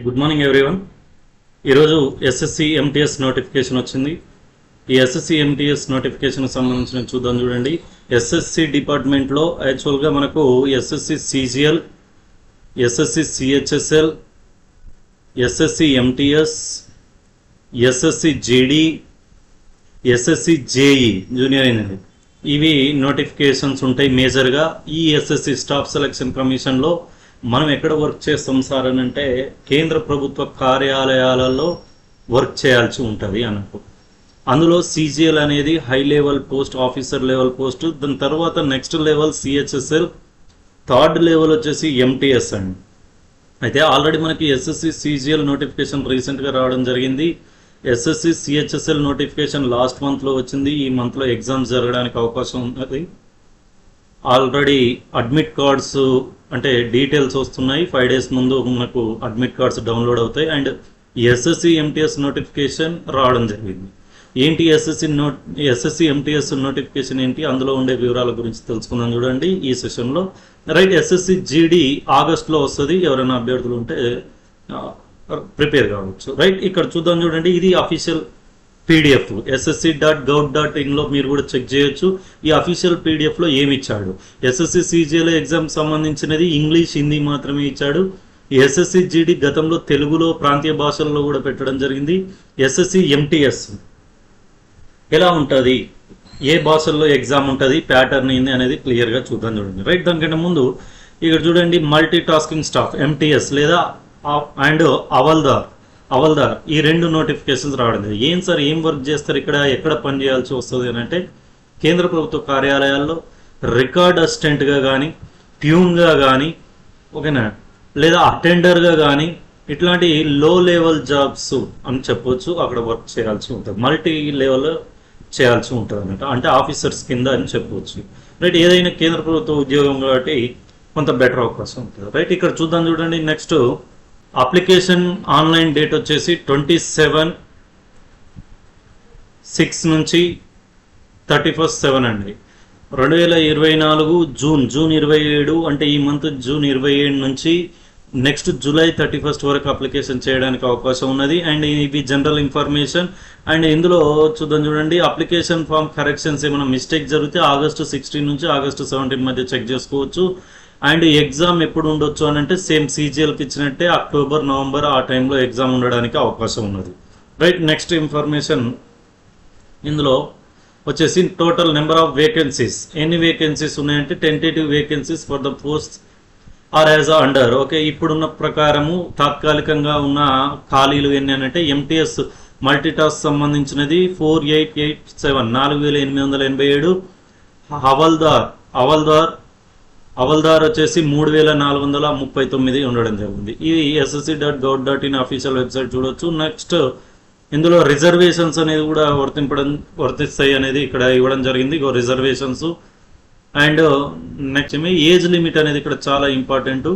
Good morning everyone. ఈరోజు SSC MTS notification వచ్చింది. ఈ ఎస్ఎస్సి ఎంటీఎస్ నోటిఫికేషన్ సంబంధించిన చూద్దాం. చూడండి, ఎస్ఎస్సి డిపార్ట్మెంట్లో యాక్చువల్గా మనకు SSC CGL, SSC CHSL, SSC MTS, SSC JD, SSC JEE junior engineer, ఇవి నోటిఫికేషన్స్ ఉంటాయి మేజర్గా. ఈ ఎస్ఎస్సి స్టాఫ్ సెలక్షన్ కమిషన్లో మనం ఎక్కడ వర్క్ చేస్తాం సార్ అని అంటే కేంద్ర ప్రభుత్వ కార్యాలయాలలో వర్క్ చేయాల్సి ఉంటుంది అన్నట్టు. అందులో సిజిఎల్ అనేది high level post, officer level post. దాని తర్వాత next level CHSL, third level వచ్చేసి ఎంటీఎస్ అండి. అయితే ఆల్రెడీ మనకి ఎస్ఎస్సి సిజిఎల్ నోటిఫికేషన్ రీసెంట్గా రావడం జరిగింది. ఎస్ఎస్సి సిహెచ్ఎస్ఎల్ నోటిఫికేషన్ లాస్ట్ మంత్లో వచ్చింది. ఈ మంత్లో ఎగ్జామ్స్ జరగడానికి అవకాశం ఉన్నది. ఆల్రెడీ అడ్మిట్ కార్డ్స్ అంటే డీటెయిల్స్ వస్తున్నాయి. 5 days ముందు మనకు అడ్మిట్ కార్డ్స్ డౌన్లోడ్ అవుతాయి. అండ్ ఎస్ఎస్సి ఎంటీఎస్ నోటిఫికేషన్ రావడం జరిగింది. ఏంటి ఎస్ఎస్సి ఎంటీఎస్ నోటిఫికేషన్ ఏంటి, అందులో ఉండే వివరాల గురించి తెలుసుకుందాం చూడండి ఈ సెషన్లో. రైట్, ఎస్ఎస్సి జీడీ ఆగస్టులో వస్తుంది. ఎవరైనా అభ్యర్థులు ఉంటే ప్రిపేర్ కావచ్చు. రైట్, ఇక్కడ చూద్దాం చూడండి, ఇది అఫీషియల్ పీడిఎఫ్ ssc.gov.in మీరు కూడా చెక్ చేయొచ్చు. ఈ అఫీషియల్ పీడిఎఫ్లో ఏమి ఇచ్చాడు, ఎస్ఎస్సి సిజిఎల్ ఎగ్జామ్ సంబంధించినది ఇంగ్లీష్, హిందీ మాత్రమే ఇచ్చాడు. ఎస్ఎస్సి జీడీ గతంలో తెలుగులో ప్రాంతీయ భాషల్లో కూడా పెట్టడం జరిగింది. ఎస్ఎస్సి ఎంటీఎస్ ఎలా ఉంటుంది, ఏ భాషల్లో ఎగ్జామ్ ఉంటుంది, ప్యాటర్న్ ఏంది అనేది క్లియర్గా చూద్దాం చూడండి. రైట్, దానికంటే ముందు ఇక్కడ చూడండి, మల్టీ టాస్కింగ్ స్టాఫ్ ఎంటీఎస్ లేదా అండ్ అవల్దార్ ఈ 2 నోటిఫికేషన్స్ రావడం. ఏం సార్, ఏం వర్క్ చేస్తారు ఇక్కడ, ఎక్కడ పని చేయాల్సి వస్తుంది అని అంటే కేంద్ర ప్రభుత్వ కార్యాలయాల్లో రికార్డ్ అసిస్టెంట్గా కానీ, ట్యూన్గా కానీ, ఓకేనా, లేదా అటెండర్గా కానీ, ఇట్లాంటి లో లెవెల్ జాబ్స్ అని చెప్పొచ్చు. అక్కడ వర్క్ చేయాల్సి ఉంటుంది, మల్టీ లెవెల్ చేయాల్సి ఉంటుంది అన్నట్టు, అంటే ఆఫీసర్స్ కింద అని చెప్పవచ్చు. రైట్, ఏదైనా కేంద్ర ప్రభుత్వ ఉద్యోగం కాబట్టి కొంత బెటర్ అవకాశం ఉంటుంది. రైట్, ఇక్కడ చూద్దాం చూడండి. నెక్స్ట్ అప్లికేషన్ ఆన్లైన్ డేట్ వచ్చేసి 27/6 నుంచి 31/7 అండి. 2024 జూన్ 27 అంటే ఈ మంత్ జూన్ 27 నుంచి నెక్స్ట్ జూలై 31 వరకు అప్లికేషన్ చేయడానికి అవకాశం ఉన్నది. అండ్ ఇవి జనరల్ ఇన్ఫర్మేషన్. అండ్ ఇందులో చూద్దాం చూడండి, అప్లికేషన్ ఫామ్ కరెక్షన్స్ ఏమైనా మిస్టేక్ జరిగితే ఆగస్టు 16 నుంచి ఆగస్టు 17 మధ్య చెక్ చేసుకోవచ్చు. అండ్ ఎగ్జామ్ ఎప్పుడు ఉండొచ్చు అని అంటే సేమ్ సిజిఎల్కి ఇచ్చినట్టే అక్టోబర్, నవంబర్ ఆ టైంలో ఎగ్జామ్ ఉండడానికి అవకాశం ఉన్నది. రైట్, నెక్స్ట్ ఇన్ఫర్మేషన్ ఇందులో వచ్చేసి టోటల్ నెంబర్ ఆఫ్ వేకెన్సీస్, ఎన్ని వేకెన్సీస్ ఉన్నాయంటే tentative vacancies for the post are as under. Okay, ఇప్పుడున్న ప్రకారము తాత్కాలికంగా ఉన్న ఖాళీలు ఎన్ని అని అంటే ఎంటీఎస్ మల్టీటాస్క్ సంబంధించినది 4887 4887. అవల్దార్ వచ్చేసి 3439 ఉండడం జరిగింది. ఇది ssc.gov.in అఫీషియల్ వెబ్సైట్ చూడొచ్చు. నెక్స్ట్ ఇందులో రిజర్వేషన్స్ అనేది కూడా వర్తిస్తాయి అనేది ఇక్కడ ఇవ్వడం జరిగింది. Reservations and next age limit అనేది ఇక్కడ చాలా ఇంపార్టెంట్.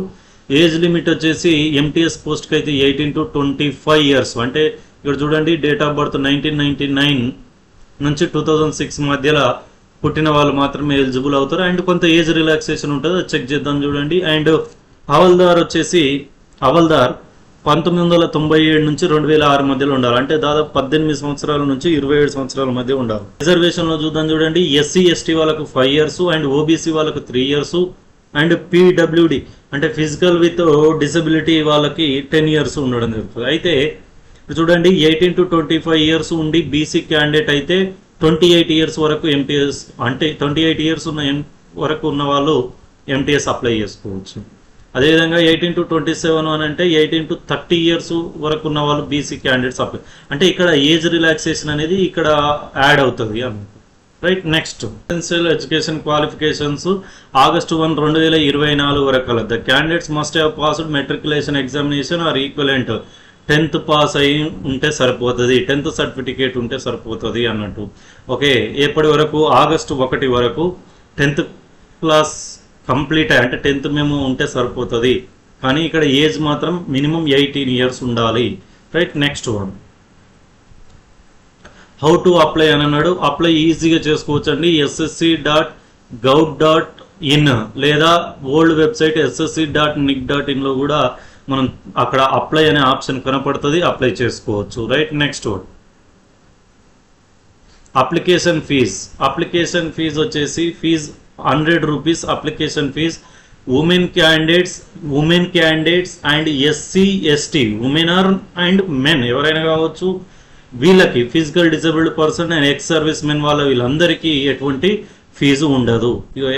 ఏజ్ లిమిట్ వచ్చేసి ఎంటీఎస్ పోస్ట్కి అయితే 18 to 25 years. అంటే ఇక్కడ చూడండి, డేట్ ఆఫ్ బర్త్ 1999 నుంచి 2006 మధ్యలో పుట్టిన వాళ్ళు మాత్రమే ఎలిజిబుల్ అవుతారు. అండ్ కొంత ఏజ్ రిలాక్సేషన్ ఉంటుంది, అది చెక్ చేద్దాం చూడండి. అండ్ అవల్దార్ 1997 నుంచి 2006 మధ్యలో ఉండాలి. అంటే దాదాపు 18 సంవత్సరాల నుంచి 27 సంవత్సరాల మధ్య ఉండాలి. రిజర్వేషన్లో చూద్దాం చూడండి, ఎస్సీ ఎస్టీ వాళ్ళకు 5 years అండ్ ఓబీసీ వాళ్ళకు 3 years అండ్ పీడబ్ల్యూడి అంటే ఫిజికల్ విత్ డిసబిలిటీ వాళ్ళకి 10 years ఉండడం జరుగుతుంది. అయితే చూడండి, 18 to 25 years ఉండి బీసీ క్యాండిడేట్ అయితే 28 years వరకు ఎంటీఎస్, అంటే 28 years వరకు ఉన్న వాళ్ళు ఎంటీఎస్ అప్లై చేసుకోవచ్చు. అదేవిధంగా 18 to 27 అని అంటే 18 to 30 years వరకు ఉన్న వాళ్ళు బీసీ క్యాండిడేట్స్ అప్లై, అంటే ఇక్కడ ఏజ్ రిలాక్సేషన్ అనేది ఇక్కడ యాడ్ అవుతుంది అన్నమాట. Right, next essential education qualifications August 1, 2024 వరకు కలదు. The candidates must have passed matriculation examination are equivalent. 10th pass అయి ఉంటే సరిపోతుంది, 10th సర్టిఫికేట్ ఉంటే సరిపోతుంది అన్నట్టు. ఓకే, ఎప్పటి వరకు August 1 వరకు 10th క్లాస్ కంప్లీట్ అంటే 10th మేము ఉంటే సరిపోతుంది. కానీ ఇక్కడ ఏజ్ మాత్రం మినిమం 18 years ఉండాలి. Right, next one how to apply అని అన్నాడు. అప్లై ఈజీగా చేసుకోవచ్చు అండి. ssc.gov.in లేదా ఓల్డ్ వెబ్సైట్ ssc.nic.in లో కూడా మనం అక్కడ అప్లై అనే ఆప్షన్ కనపడుతుంది, అప్లై చేసుకోవచ్చు. రైట్, నెక్స్ట్ అప్లికేషన్ ఫీజ్ వచ్చేసి fee 100 rupees application fee. Women candidates and SC ST, women or and men ఎవరైనా కావచ్చు, వీళ్ళకి physical disabled person and ex service men వీళ్ళందరికీ ఎటువంటి ఫీజు ఉండదు.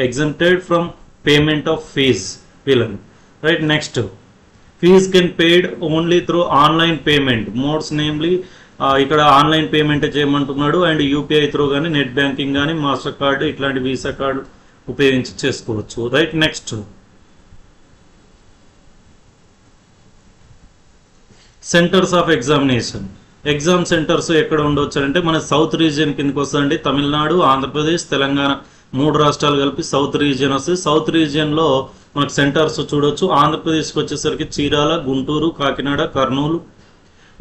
Exempted from payment of fee వీళ్ళని. Right, next fee can paid only through online payment modes, namely ఇక్కడ online payment చేయమంటున్నాడు. And UPI through కానీ, నెట్ బ్యాంకింగ్ కానీ, master card ఇట్లాంటి Visa card ఉపయోగించి చేసుకోవచ్చు. Right, next centres of examination. Exam centres ఎక్కడ ఉండవచ్చు అంటే మన సౌత్ రీజియన్ కిందకి వస్తుందండి. తమిళనాడు, ఆంధ్రప్రదేశ్, తెలంగాణ 3 రాష్ట్రాలు కలిపి సౌత్ రీజియన్ వస్తుంది. సౌత్ రీజియన్లో మనకు సెంటర్స్ చూడవచ్చు. ఆంధ్రప్రదేశ్కి వచ్చేసరికి చీరాల, గుంటూరు, కాకినాడ, కర్నూలు,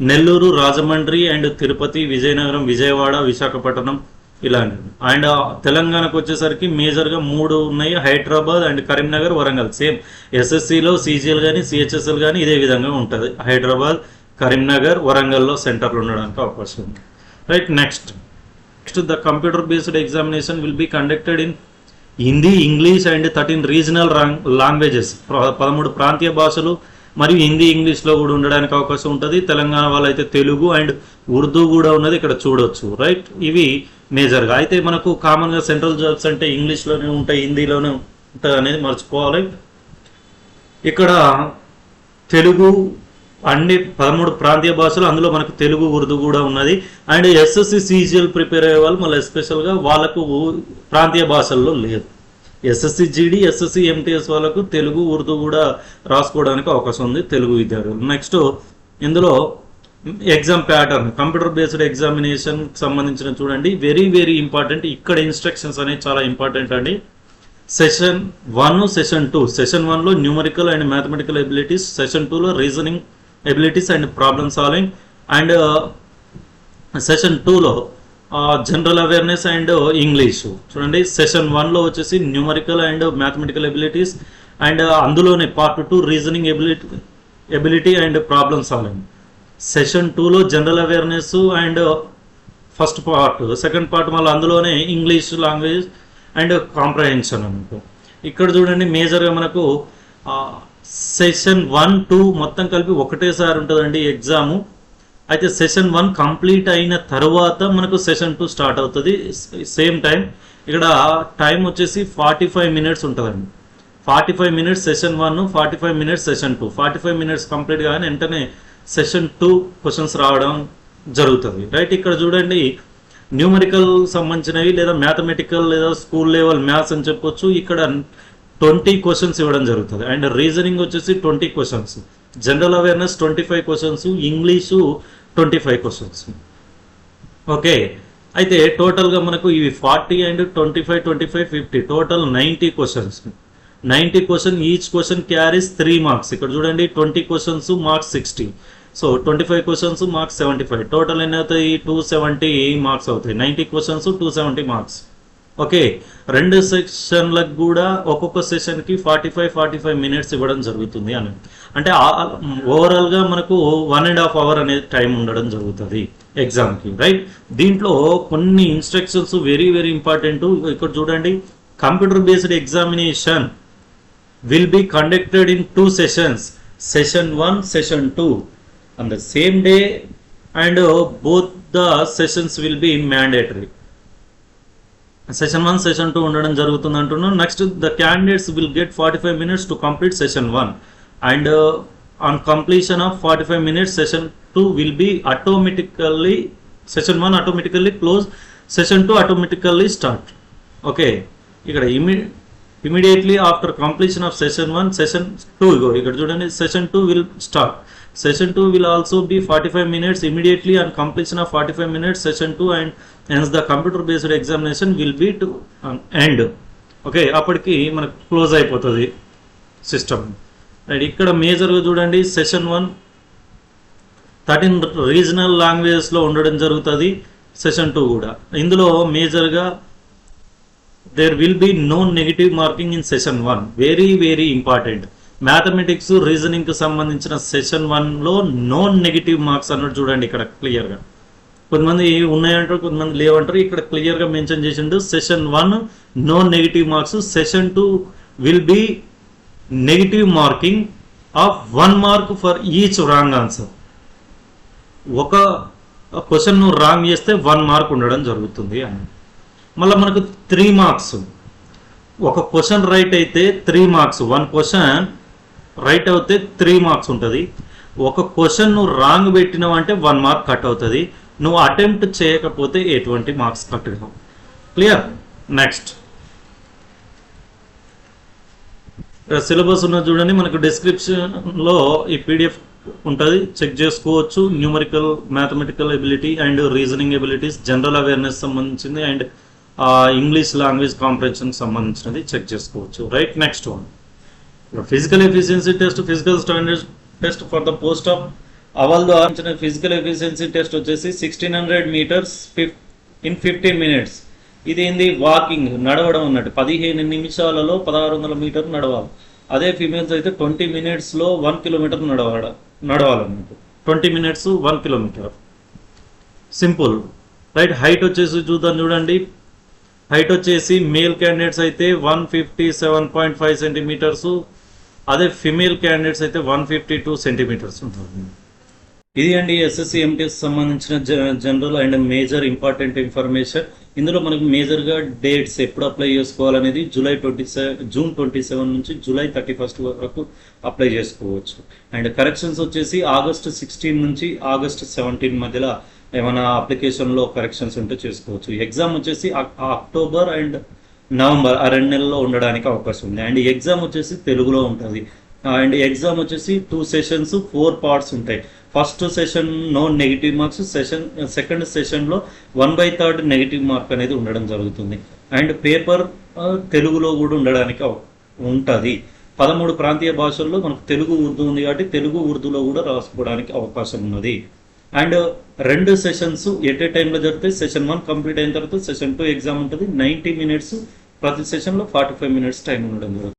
నెల్లూరు, రాజమండ్రి అండ్ తిరుపతి, విజయనగరం, విజయవాడ, విశాఖపట్నం ఇలాంటివి. అండ్ తెలంగాణకు వచ్చేసరికి మేజర్గా 3 ఉన్నాయి, హైదరాబాద్ అండ్ కరీంనగర్, వరంగల్. సేమ్ ఎస్ఎస్సిలో సిజిఎల్ కానీ సిహెచ్ఎస్ఎల్ కానీ ఇదే విధంగా ఉంటుంది. హైదరాబాద్, కరీంనగర్, వరంగల్లో సెంటర్లు ఉండడానికి అవకాశం ఉంది. Right, next the computer based examination will be conducted in Hindi, English and 13 regional languages. 13 ప్రాంతీయ భాషలు మరియు హిందీ, ఇంగ్లీష్లో కూడా ఉండడానికి అవకాశం ఉంటుంది. తెలంగాణ వాళ్ళైతే తెలుగు అండ్ ఉర్దూ కూడా ఉన్నది ఇక్కడ చూడవచ్చు. రైట్, ఇవి మేజర్గా. అయితే మనకు కామన్గా సెంట్రల్ జాబ్స్ అంటే ఇంగ్లీష్లోనే ఉంటాయి, హిందీలోనే ఉంటుంది అనేది మర్చిపోవాలి. ఇక్కడ తెలుగు అన్ని 13 ప్రాంతీయ భాషలు, అందులో మనకు తెలుగు, ఉర్దూ కూడా ఉన్నది. అండ్ ఎస్ఎస్సి సిజిఎల్ ప్రిపేర్ అయ్యే వాళ్ళు మళ్ళీ ఎస్పెషల్గా వాళ్ళకు ప్రాంతీయ భాషల్లో లేదు. ఎస్ఎస్సి జీడీ, ఎస్ఎస్సి ఎంటీఎస్ వాళ్ళకు తెలుగు, ఉర్దూ కూడా రాసుకోవడానికి అవకాశం ఉంది తెలుగు విద్యార్థులు. నెక్స్ట్ ఇందులో exam pattern, computer based examination సంబంధించిన చూడండి, వెరీ వెరీ ఇంపార్టెంట్. ఇక్కడ ఇన్స్ట్రక్షన్స్ అనేవి చాలా ఇంపార్టెంట్ అండి. Session 1, session 2. సెషన్ 1లో numerical and mathematical abilities, session 2లో reasoning abilities and problem solving, and session 2లో జనరల్ అవేర్నెస్ అండ్ ఇంగ్లీషు. చూడండి, సెషన్ 1లో వచ్చేసి numerical and mathematical abilities, and అందులోనే part 2 reasoning ability and problem solving. Session 2లో general awareness and first part, second part మళ్ళీ అందులోనే English language and comprehension అనుకో. ఇక్కడ చూడండి మేజర్గా మనకు సెషన్ 1, 2 మొత్తం కలిపి ఒకటేసారి ఉంటుందండి ఎగ్జాము. అయితే సెషన్ 1 కంప్లీట్ అయిన తర్వాత మనకు సెషన్ 2 స్టార్ట్ అవుతుంది. సేమ్ టైం ఇక్కడ టైం వచ్చేసి 45 మినిట్స్ ఉంటుందండి. 45 minutes session 1, 45 minutes session 2. 45 minutes complete కానీ వెంటనే సెషన్ 2 క్వశ్చన్స్ రావడం జరుగుతుంది. రైట్, ఇక్కడ చూడండి న్యూమరికల్ సంబంధించినవి లేదా మ్యాథమెటికల్ లేదా స్కూల్ లెవెల్ మ్యాథ్స్ అని చెప్పొచ్చు. ఇక్కడ 20 క్వశ్చన్స్ ఇవ్వడం జరుగుతుంది. అండ్ రీజనింగ్ వచ్చేసి 20 questions, general awareness 25 questions, English 25 questions. Okay, అయితే టోటల్గా మనకు ఇవి 40 and 25, 25, 50 total 90 questions. 90 question, each question carries 3 marks. ఇక్కడ చూడండి 20 questions marks 60. So 25 questions marks 75. Total ఎన్ని అవుతాయి? 270 మార్క్స్ అవుతాయి. 90 క్వశ్చన్స్ 270 మార్క్స్. ఓకే, 2 సెషన్లకు కూడా ఒక్కొక్క సెషన్కి 45 మినిట్స్ ఇవ్వడం జరుగుతుంది అని. అంటే ఓవరాల్గా మనకు 1.5 అవర్ అనేది టైం ఉండడం జరుగుతుంది ఎగ్జామ్కి. రైట్, దీంట్లో కొన్ని ఇన్స్ట్రక్షన్స్ వెరీ వెరీ ఇంపార్టెంట్. ఇక్కడ చూడండి, computer based examination will be conducted in 2 sessions, session 1, session 2 on the same day, and both the sessions will be mandatory. Session 1, session 2 ఉండడం జరుగుతుంది అంటున్నాను. Next the candidates will get 45 minutes to complete session 1, and on completion of 45 minutes session 2 will be automatically, session 1 automatically close, session 2 automatically start. Okay, ఇక్కడ immediately after completion of session 1, session 2 ఇక్కడ చూడండి session 2 will start. Session 2 will also be 45 minutes immediately on completion of 45 minutes session 2, and hence the computer based examination will be to end. Okay, అప్పటికి మనకు close అయిపోతుంది system. Right, ఇక్కడ మేజర్గా చూడండి session 1 13 regional లాంగ్వేజెస్లో ఉండడం జరుగుతుంది. సెషన్ 2 కూడా. ఇందులో మేజర్గా there will be no negative marking in session 1. Very very important. Mathematics రీజనింగ్కి సంబంధించిన సెషన్ 1లో నో నెగిటివ్ మార్క్స్ అన్నట్టు చూడండి ఇక్కడ క్లియర్గా. కొంతమంది ఉన్నాయంటారు, కొంతమంది లేవంటారు. ఇక్కడ క్లియర్గా మెన్షన్ చేసిండు session 1 no negative marks, session 2 will be negative marking of 1 mark for each wrong answer. ఒక క్వశ్చన్ నువ్వు రాంగ్ చేస్తే 1 మార్క్ ఉండడం జరుగుతుంది అని. మళ్ళీ మనకు 3 మార్క్స్, ఒక క్వశ్చన్ రైట్ అయితే 3 మార్క్స్, 1 క్వశ్చన్ రైట్ అవుతే 3 మార్క్స్ ఉంటుంది. ఒక క్వశ్చన్ నువ్వు రాంగ్ పెట్టినావు అంటే 1 మార్క్ కట్ అవుతుంది. నువ్వు అటెంప్ట్ చేయకపోతే ఎటువంటి మార్క్స్ కట్ కావు. క్లియర్. నెక్స్ట్ సిలబస్ ఉన్నది చూడండి, మనకు డిస్క్రిప్షన్లో ఈ పీడిఎఫ్ ఉంటుంది, చెక్ చేసుకోవచ్చు. Numerical, mathematical ability and reasoning abilities, general awareness సంబంధించింది అండ్ ఇంగ్లీష్ లాంగ్వేజ్ కాంప్రిహెన్షన్ సంబంధించినది చెక్ చేసుకోవచ్చు. Right. Next one physical efficiency test, physical standard test for the post of అవల్దో ఫిజికల్ ఎఫిషియన్సీ టెస్ట్ వచ్చేసి 1600 metres in 15 minutes. ఇది ఏంది, walking, నడవడం అన్నట్టు. 15 నిమిషాలలో 1600 మీటర్లు నడవాలి. అదే ఫీమేల్స్ అయితే 20 మినిట్స్లో 1 కిలోమీటర్ నడవాలన్నట్టు. 20 minutes 1 kilometre. Simple. Right. Height వచ్చేసి చూద్దాం చూడండి. హైట్ వచ్చేసి మేల్ క్యాండిడేట్స్ అయితే 157.5 సెంటీమీటర్స్, అదే ఫిమేల్ క్యాండిడేట్స్ అయితే 152 సెంటీమీటర్స్ ఉంటుంది. ఇది అండి ఎస్ఎస్సి ఎంటీఎస్ సంబంధించిన general and major important information. ఇందులో మనకు మేజర్గా డేట్స్ ఎప్పుడు అప్లై చేసుకోవాలనేది జూన్ 27 నుంచి జూలై 31 వరకు అప్లై చేసుకోవచ్చు. అండ్ కరెక్షన్స్ వచ్చేసి ఆగస్ట్ 16 నుంచి ఆగస్ట్ 17 మధ్యలో ఏమైనా అప్లికేషన్లో కరెక్షన్స్ ఉంటే చేసుకోవచ్చు. ఎగ్జామ్ వచ్చేసి అక్టోబర్ అండ్ నవంబర్ ఆ 2 నెలల్లో ఉండడానికి అవకాశం ఉంది. అండ్ ఎగ్జామ్ వచ్చేసి తెలుగులో ఉంటుంది. అండ్ ఎగ్జామ్ వచ్చేసి 2 సెషన్స్ 4 పార్ట్స్ ఉంటాయి. First session no negative marks, second సెషన్లో 1/3 నెగిటివ్ మార్క్ అనేది ఉండడం జరుగుతుంది. అండ్ పేపర్ తెలుగులో కూడా ఉండడానికి ఉంటుంది. 13 ప్రాంతీయ భాషల్లో మనకు తెలుగు, ఉర్దూ ఉంది కాబట్టి తెలుగు, ఉర్దూలో కూడా రాసుకోవడానికి అవకాశం ఉన్నది. అండ్ 2 సెషన్స్ ఎట్ ఏ టైంలో జరుగుతాయి. సెషన్ 1 కంప్లీట్ అయిన తర్వాత సెషన్ 2 ఎగ్జామ్ ఉంటుంది. 90 మినిట్స్ ప్రతి సెషన్లో 45 మినిట్స్ టైం ఉండడం జరుగుతుంది.